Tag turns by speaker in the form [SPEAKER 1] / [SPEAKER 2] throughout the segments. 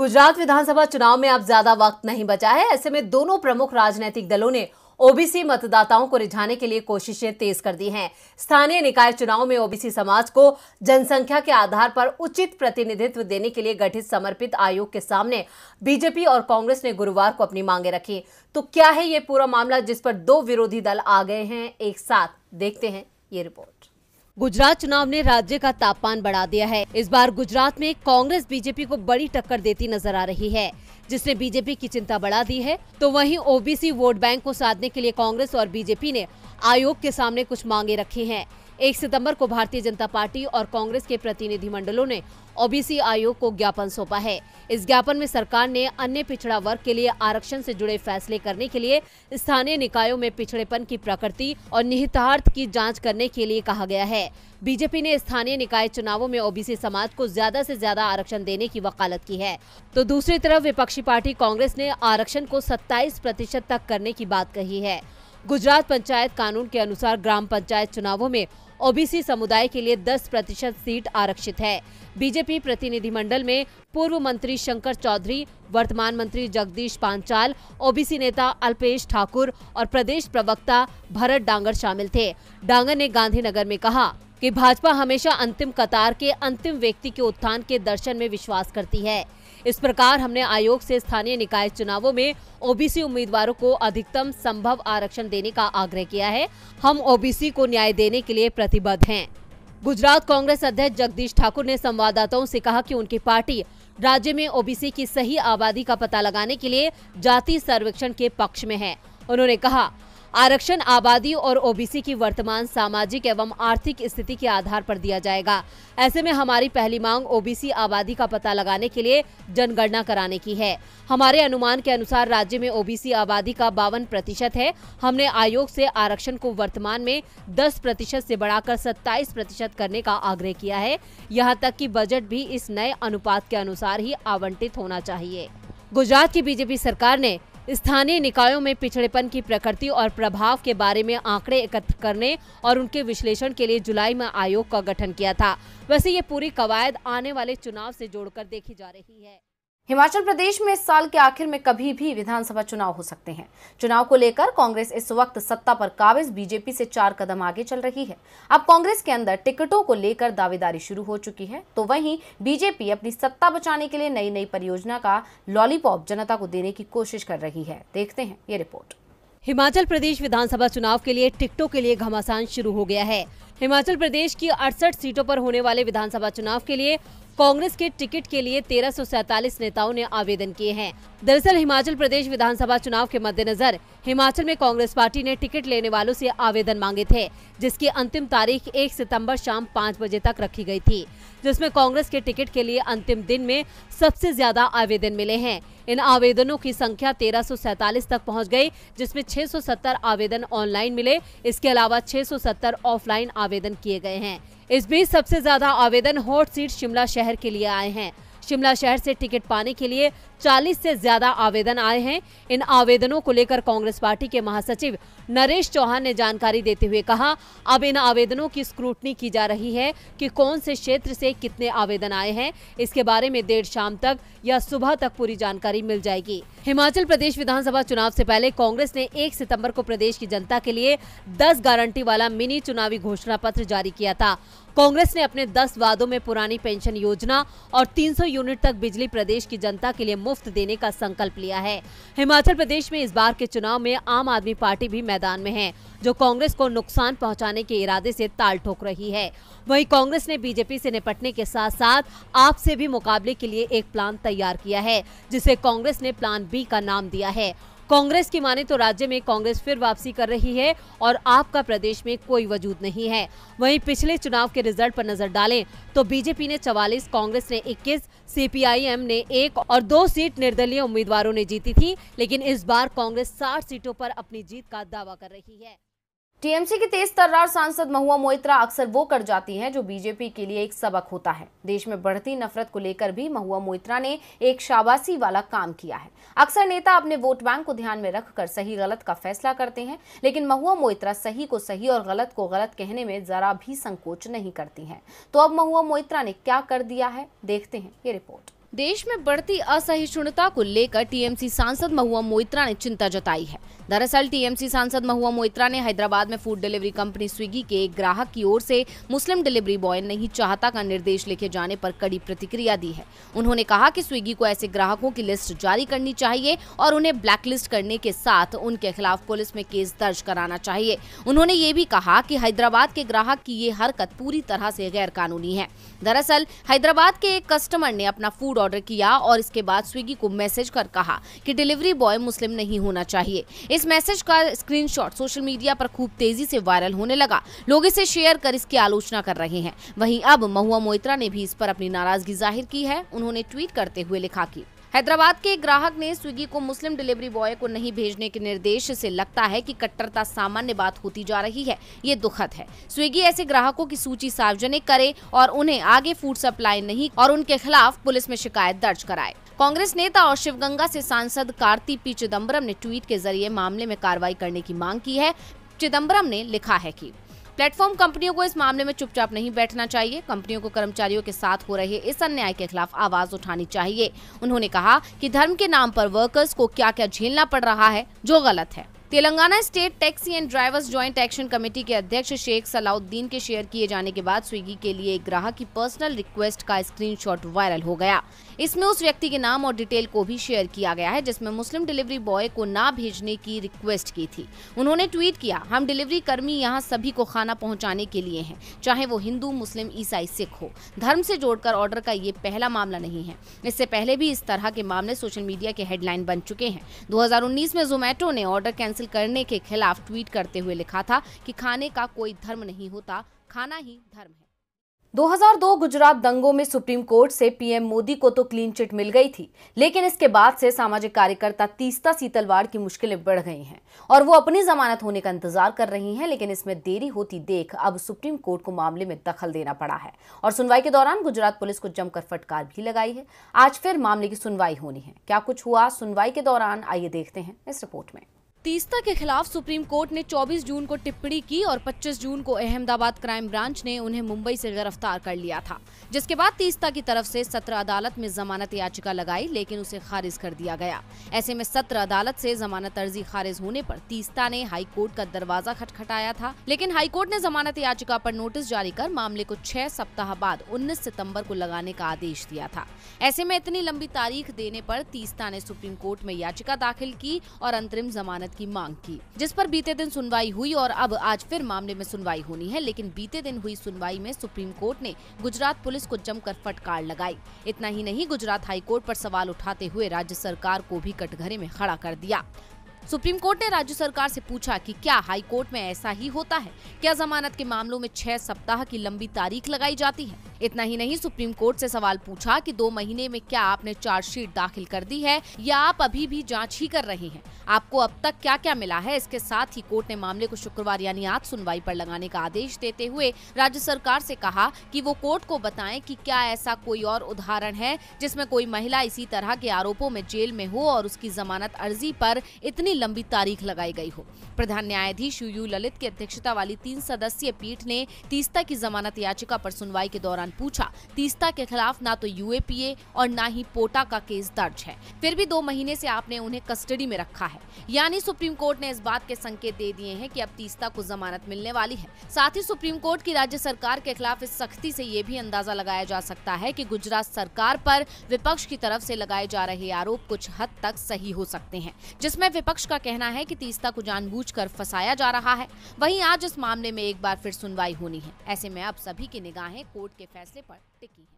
[SPEAKER 1] गुजरात विधानसभा चुनाव में अब ज्यादा वक्त नहीं बचा है। ऐसे में दोनों प्रमुख राजनीतिक दलों ने ओबीसी मतदाताओं को रिझाने के लिए कोशिशें तेज कर दी हैं। स्थानीय निकाय चुनाव में ओबीसी समाज को जनसंख्या के आधार पर उचित प्रतिनिधित्व देने के लिए गठित समर्पित आयोग के सामने बीजेपी और कांग्रेस ने गुरुवार को अपनी मांगे रखी। तो क्या है ये पूरा मामला जिस पर दो विरोधी दल आ गए हैं एक साथ? देखते हैं ये रिपोर्ट। गुजरात चुनाव ने राज्य का तापमान बढ़ा दिया है। इस बार गुजरात में कांग्रेस बीजेपी को बड़ी टक्कर देती नजर आ रही है, जिसने बीजेपी की चिंता बढ़ा दी है। तो वहीं ओबीसी वोट बैंक को साधने के लिए कांग्रेस और बीजेपी ने आयोग के सामने कुछ मांगे रखी हैं। 1 सितंबर को भारतीय जनता पार्टी और कांग्रेस के प्रतिनिधि मंडलों ने ओबीसी आयोग को ज्ञापन सौंपा है। इस ज्ञापन में सरकार ने अन्य पिछड़ा वर्ग के लिए आरक्षण से जुड़े फैसले करने के लिए स्थानीय निकायों में पिछड़ेपन की प्रकृति और निहितार्थ की जांच करने के लिए कहा गया है। बीजेपी ने स्थानीय निकाय चुनावों में ओबीसी समाज को ज्यादा से ज्यादा आरक्षण देने की वकालत की है, तो दूसरी तरफ विपक्षी पार्टी कांग्रेस ने आरक्षण को 27% तक करने की बात कही है। गुजरात पंचायत कानून के अनुसार ग्राम पंचायत चुनावों में ओबीसी समुदाय के लिए 10% सीट आरक्षित है। बीजेपी प्रतिनिधिमंडल में पूर्व मंत्री शंकर चौधरी, वर्तमान मंत्री जगदीश पांचाल, ओबीसी नेता अल्पेश ठाकुर और प्रदेश प्रवक्ता भरत डांगर शामिल थे। डांगर ने गांधीनगर में कहा कि भाजपा हमेशा अंतिम कतार के अंतिम व्यक्ति के उत्थान के दर्शन में विश्वास करती है। इस प्रकार हमने आयोग से स्थानीय निकाय चुनावों में ओबीसी उम्मीदवारों को अधिकतम संभव आरक्षण देने का आग्रह किया है। हम ओबीसी को न्याय देने के लिए प्रतिबद्ध हैं। गुजरात कांग्रेस अध्यक्ष जगदीश ठाकुर ने संवाददाताओं से कहा कि उनकी पार्टी राज्य में ओबीसी की सही आबादी का पता लगाने के लिए जाति सर्वेक्षण के पक्ष में है। उन्होंने कहा, आरक्षण आबादी और ओबीसी की वर्तमान सामाजिक एवं आर्थिक स्थिति के आधार पर दिया जाएगा। ऐसे में हमारी पहली मांग ओबीसी आबादी का पता लगाने के लिए जनगणना कराने की है। हमारे अनुमान के अनुसार राज्य में ओबीसी आबादी का 52% है। हमने आयोग से आरक्षण को वर्तमान में 10% से बढ़ाकर 27% करने का आग्रह किया है। यहाँ तक कि बजट भी इस नए अनुपात के अनुसार ही आवंटित होना चाहिए। गुजरात की बीजेपी सरकार ने स्थानीय निकायों में पिछड़ेपन की प्रकृति और प्रभाव के बारे में आंकड़े एकत्र करने और उनके विश्लेषण के लिए जुलाई में आयोग का गठन किया था। वैसे ये पूरी कवायद आने वाले चुनाव से जोड़कर देखी जा रही है। हिमाचल प्रदेश में इस साल के आखिर में कभी भी विधानसभा चुनाव हो सकते हैं। चुनाव को लेकर कांग्रेस इस वक्त सत्ता पर काबिज बीजेपी से 4 कदम आगे चल रही है। अब कांग्रेस के अंदर टिकटों को लेकर दावेदारी शुरू हो चुकी है, तो वहीं बीजेपी अपनी सत्ता बचाने के लिए नई नई परियोजना का लॉलीपॉप जनता को देने की कोशिश कर रही है। देखते हैं ये रिपोर्ट। हिमाचल प्रदेश विधानसभा चुनाव के लिए टिकटों के लिए घमासान शुरू हो गया है। हिमाचल प्रदेश की 68 सीटों पर होने वाले विधानसभा चुनाव के लिए कांग्रेस के टिकट के लिए 1347 नेताओं ने आवेदन किए हैं। दरअसल हिमाचल प्रदेश विधानसभा चुनाव के मद्देनजर हिमाचल में कांग्रेस पार्टी ने टिकट लेने वालों से आवेदन मांगे थे, जिसकी अंतिम तारीख 1 सितंबर शाम 5 बजे तक रखी गई थी, जिसमें कांग्रेस के टिकट के लिए अंतिम दिन में सबसे ज्यादा आवेदन मिले हैं। इन आवेदनों की संख्या 1347 तक पहुंच गई, जिसमें 670 आवेदन ऑनलाइन मिले। इसके अलावा 670 ऑफलाइन आवेदन किए गए हैं। इस बीच सबसे ज्यादा आवेदन हॉट सीट शिमला शहर के लिए आए हैं। शिमला शहर से टिकट पाने के लिए 40 से ज्यादा आवेदन आए हैं। इन आवेदनों को लेकर कांग्रेस पार्टी के महासचिव नरेश चौहान ने जानकारी देते हुए कहा, अब इन आवेदनों की स्क्रूटनी की जा रही है कि कौन से क्षेत्र से कितने आवेदन आए हैं। इसके बारे में देर शाम तक या सुबह तक पूरी जानकारी मिल जाएगी। हिमाचल प्रदेश विधानसभा चुनाव से पहले कांग्रेस ने 1 सितंबर को प्रदेश की जनता के लिए 10 गारंटी वाला मिनी चुनावी घोषणा पत्र जारी किया था। कांग्रेस ने अपने 10 वादों में पुरानी पेंशन योजना और 300 यूनिट तक बिजली प्रदेश की जनता के लिए मुफ्त देने का संकल्प लिया है। हिमाचल प्रदेश में इस बार के चुनाव में आम आदमी पार्टी भी मैदान में है, जो कांग्रेस को नुकसान पहुंचाने के इरादे से ताल ठोक रही है। वहीं कांग्रेस ने बीजेपी से निपटने के साथ साथ आप से भी मुकाबले के लिए एक प्लान तैयार किया है, जिसे कांग्रेस ने प्लान बी का नाम दिया है। कांग्रेस की माने तो राज्य में कांग्रेस फिर वापसी कर रही है और आप का प्रदेश में कोई वजूद नहीं है। वहीं पिछले चुनाव के रिजल्ट पर नजर डालें तो बीजेपी ने 44, कांग्रेस ने 21, सीपीआईएम ने 1 और 2 सीट निर्दलीय उम्मीदवारों ने जीती थी। लेकिन इस बार कांग्रेस 60 सीटों पर अपनी जीत का दावा कर रही है। टीएमसी की तेज तर्रार सांसद महुआ मोइत्रा अक्सर वो कर जाती हैं जो बीजेपी के लिए एक सबक होता है। देश में बढ़ती नफरत को लेकर भी महुआ मोइत्रा ने एक शाबाशी वाला काम किया है। अक्सर नेता अपने वोट बैंक को ध्यान में रखकर सही गलत का फैसला करते हैं, लेकिन महुआ मोइत्रा सही को सही और गलत को गलत कहने में जरा भी संकोच नहीं करती हैं। तो अब महुआ मोइत्रा ने क्या कर दिया है, देखते हैं ये रिपोर्ट। देश में बढ़ती असहिष्णुता को लेकर टीएमसी सांसद महुआ मोइत्रा ने चिंता जताई है। दरअसल टीएमसी सांसद महुआ मोइत्रा ने हैदराबाद में फूड डिलीवरी कंपनी स्विगी के एक ग्राहक की ओर से मुस्लिम डिलीवरी बॉय नहीं चाहता का निर्देश लिखे जाने पर कड़ी प्रतिक्रिया दी है। उन्होंने कहा कि स्विगी को ऐसे ग्राहकों की लिस्ट जारी करनी चाहिए और उन्हें ब्लैकलिस्ट करने के साथ उनके खिलाफ पुलिस में केस दर्ज कराना चाहिए। उन्होंने ये भी कहा कि हैदराबाद के ग्राहक की ये हरकत पूरी तरह से गैर कानूनी है। दरअसल हैदराबाद के एक कस्टमर ने अपना फूड ऑर्डर किया और इसके बाद स्विगी को मैसेज कर कहा कि डिलीवरी बॉय मुस्लिम नहीं होना चाहिए। इस मैसेज का स्क्रीनशॉट सोशल मीडिया पर खूब तेजी से वायरल होने लगा। लोग इसे शेयर कर इसकी आलोचना कर रहे हैं। वहीं अब महुआ मोइत्रा ने भी इस पर अपनी नाराजगी जाहिर की है। उन्होंने ट्वीट करते हुए लिखा कि हैदराबाद के एक ग्राहक ने स्विगी को मुस्लिम डिलीवरी बॉय को नहीं भेजने के निर्देश से लगता है कि कट्टरता सामान्य बात होती जा रही है। ये दुखद है। स्विगी ऐसे ग्राहकों की सूची सार्वजनिक करे और उन्हें आगे फूड सप्लाई नहीं और उनके खिलाफ पुलिस में शिकायत दर्ज कराए। कांग्रेस नेता और शिवगंगा से सांसद कार्ति पी चिदम्बरम ने ट्वीट के जरिए मामले में कार्रवाई करने की मांग की है। चिदम्बरम ने लिखा है कि प्लेटफॉर्म कंपनियों को इस मामले में चुपचाप नहीं बैठना चाहिए। कंपनियों को कर्मचारियों के साथ हो रहे इस अन्याय के खिलाफ आवाज उठानी चाहिए। उन्होंने कहा कि धर्म के नाम पर वर्कर्स को क्या क्या झेलना पड़ रहा है, जो गलत है। Telangana state taxi and drivers joint action committee के अध्यक्ष शेख सलाउद्दीन के शेयर किए जाने के बाद स्विगी के लिए एक ग्राहक की पर्सनल रिक्वेस्ट का स्क्रीनशॉट वायरल हो गया। इसमें उस व्यक्ति के नाम और डिटेल को भी शेयर किया गया है जिसमें मुस्लिम डिलीवरी बॉय को ना भेजने की रिक्वेस्ट की थी। उन्होंने ट्वीट किया, हम डिलीवरी कर्मी यहाँ सभी को खाना पहुँचाने के लिए हैं, चाहे वो हिंदू, मुस्लिम, ईसाई, सिख हो। धर्म से जोड़कर ऑर्डर का ये पहला मामला नहीं है। इससे पहले भी इस तरह के मामले सोशल मीडिया के हेडलाइन बन चुके हैं। 2019 में जोमेटो ने ऑर्डर कैंसिल करने के खिलाफ ट्वीट करते हुए लिखा था कि खाने का कोई धर्म नहीं होता, खाना ही धर्म है। 2002 गुजरात दंगों में सुप्रीम कोर्ट से पीएम मोदी को तो क्लीन चिट मिल गई थी, लेकिन इसके बाद से सामाजिक कार्यकर्ता तीस्ता सीतलवाड़ की मुश्किलें बढ़ गई हैं और वो अपनी जमानत होने का इंतजार कर रही हैं। लेकिन इसमें देरी होती देख अब सुप्रीम कोर्ट को मामले में दखल देना पड़ा है और सुनवाई के दौरान गुजरात पुलिस को जमकर फटकार भी लगाई है। आज फिर मामले की सुनवाई होनी है। क्या कुछ हुआ सुनवाई के दौरान, आइए देखते हैं इस रिपोर्ट में। तीस्ता के खिलाफ सुप्रीम कोर्ट ने 24 जून को टिप्पणी की और 25 जून को अहमदाबाद क्राइम ब्रांच ने उन्हें मुंबई से गिरफ्तार कर लिया था, जिसके बाद तीस्ता की तरफ से सत्र अदालत में जमानत याचिका लगाई, लेकिन उसे खारिज कर दिया गया। ऐसे में सत्र अदालत से जमानत अर्जी खारिज होने पर तीस्ता ने हाई कोर्ट का दरवाजा खटखटाया था, लेकिन हाई कोर्ट ने जमानत याचिका पर नोटिस जारी कर मामले को 6 सप्ताह बाद 19 सितम्बर को लगाने का आदेश दिया था। ऐसे में इतनी लंबी तारीख देने पर तीस्ता ने सुप्रीम कोर्ट में याचिका दाखिल की और अंतरिम जमानत की मांग की, जिस पर बीते दिन सुनवाई हुई और अब आज फिर मामले में सुनवाई होनी है। लेकिन बीते दिन हुई सुनवाई में सुप्रीम कोर्ट ने गुजरात पुलिस को जमकर फटकार लगाई। इतना ही नहीं, गुजरात हाई कोर्ट पर सवाल उठाते हुए राज्य सरकार को भी कटघरे में खड़ा कर दिया। सुप्रीम कोर्ट ने राज्य सरकार से पूछा कि क्या हाई कोर्ट में ऐसा ही होता है? क्या जमानत के मामलों में 6 सप्ताह की लंबी तारीख लगाई जाती है? इतना ही नहीं, सुप्रीम कोर्ट से सवाल पूछा कि 2 महीने में क्या आपने चार्जशीट दाखिल कर दी है या आप अभी भी जांच ही कर रहे हैं? आपको अब तक क्या क्या मिला है? इसके साथ ही कोर्ट ने मामले को शुक्रवार यानी आज सुनवाई पर लगाने का आदेश देते हुए राज्य सरकार से कहा कि वो कोर्ट को बताएं कि क्या ऐसा कोई और उदाहरण है जिसमें कोई महिला इसी तरह के आरोपों में जेल में हो और उसकी जमानत अर्जी पर इतनी लंबी तारीख लगाई गई हो। प्रधान न्यायाधीश यू ललित की अध्यक्षता वाली 3 सदस्यीय पीठ ने तीस्ता की जमानत याचिका पर सुनवाई के दौरान पूछा, तीस्ता के खिलाफ ना तो यूएपीए और ना ही पोटा का केस दर्ज है, फिर भी 2 महीने से आपने उन्हें कस्टडी में रखा है। यानी सुप्रीम कोर्ट ने इस बात के संकेत दे दिए हैं कि अब तीस्ता को जमानत मिलने वाली है। साथ ही सुप्रीम कोर्ट की राज्य सरकार के खिलाफ इस सख्ती से ये भी अंदाजा लगाया जा सकता है कि गुजरात सरकार पर विपक्ष की तरफ से लगाए जा रहे आरोप कुछ हद तक सही हो सकते हैं, जिसमें विपक्ष का कहना है कि तीस्ता को जानबूझकर फंसाया जा रहा है। वहीं आज इस मामले में एक बार फिर सुनवाई होनी है। ऐसे में अब सभी की निगाहें कोर्ट के फैसले पर टिकी हैं।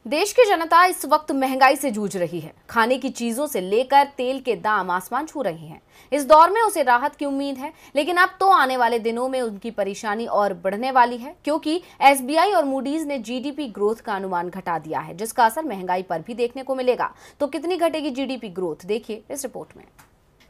[SPEAKER 1] देश की जनता इस वक्त महंगाई से जूझ रही है। खाने की चीजों से लेकर तेल के दाम आसमान छू रहे हैं। इस दौर में उसे राहत की उम्मीद है, लेकिन अब तो आने वाले दिनों में उनकी परेशानी और बढ़ने वाली है, क्योंकि एसबीआई और मूडीज ने जीडीपी ग्रोथ का अनुमान घटा दिया है, जिसका असर महंगाई पर भी देखने को मिलेगा। तो कितनी घटेगी जीडीपी ग्रोथ, देखिए इस रिपोर्ट में।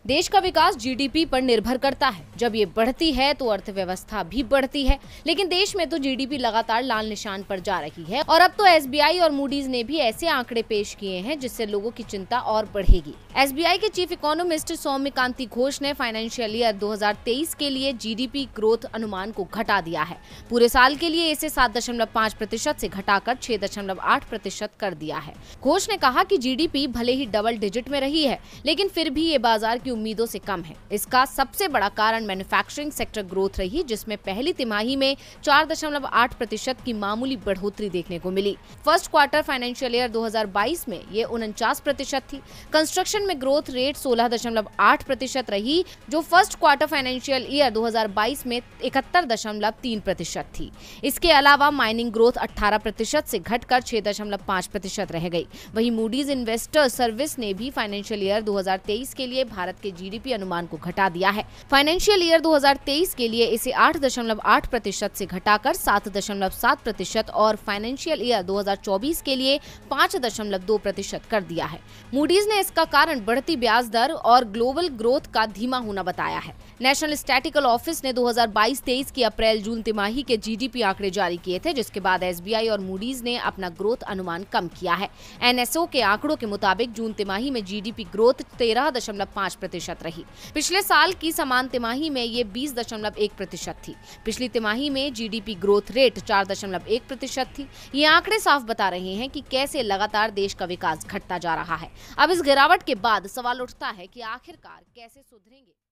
[SPEAKER 2] देश का विकास जीडीपी पर निर्भर करता है। जब ये बढ़ती है तो अर्थव्यवस्था भी बढ़ती है, लेकिन देश में तो जीडीपी लगातार लाल निशान पर जा रही है और अब तो एसबीआई और मूडीज ने भी ऐसे आंकड़े पेश किए हैं जिससे लोगों की चिंता और बढ़ेगी। एसबीआई के चीफ इकोनॉमिस्ट सौम्यकांति घोष ने फाइनेंशियल ईयर 2023 के लिए जीडीपी ग्रोथ अनुमान को घटा दिया है। पूरे साल के लिए इसे 7.5% से घटाकर 6.8% कर दिया है। घोष ने कहा कि जीडीपी भले ही डबल डिजिट में रही है, लेकिन फिर भी ये बाजार की उम्मीदों से कम है। इसका सबसे बड़ा कारण मैन्युफैक्चरिंग सेक्टर ग्रोथ रही, जिसमें पहली तिमाही में 4.8% की मामूली बढ़ोतरी देखने को मिली। फर्स्ट क्वार्टर फाइनेंशियल ईयर 2022 में ये 49% थी। कंस्ट्रक्शन में ग्रोथ रेट 16.8% रही, जो फर्स्ट क्वार्टर फाइनेंशियल ईयर 2022 में 71.3% थी। इसके अलावा माइनिंग ग्रोथ 18% से घटकर 6.5% रह गई। वहीं मूडीज इन्वेस्टर सर्विस ने भी फाइनेंशियल ईयर 2023 के लिए भारत के जीडीपी अनुमान को घटा दिया है। फाइनेंशियल ईयर 2023 के लिए इसे 8.8% से घटाकर 7.7% और फाइनेंशियल ईयर 2024 के लिए 5.2% कर दिया है। मूडीज ने इसका कारण बढ़ती ब्याज दर और ग्लोबल ग्रोथ का धीमा होना बताया है। नेशनल स्टैटिस्टिकल ऑफिस ने 2022-23 की अप्रैल-जून तिमाही के जीडीपी आंकड़े जारी किए थे, जिसके बाद एसबीआई और मूडीज ने अपना ग्रोथ अनुमान कम किया है। एनएसओ के आंकड़ों के मुताबिक जून तिमाही में जीडीपी ग्रोथ 13.5% रही। पिछले साल की समान तिमाही में ये 20.1% थी। पिछली तिमाही में जीडीपी ग्रोथ रेट 4.1% थी। ये आंकड़े साफ बता रहे हैं कि कैसे लगातार देश का विकास घटता जा रहा है। अब इस गिरावट के बाद सवाल उठता है कि आखिरकार कैसे सुधरेंगे।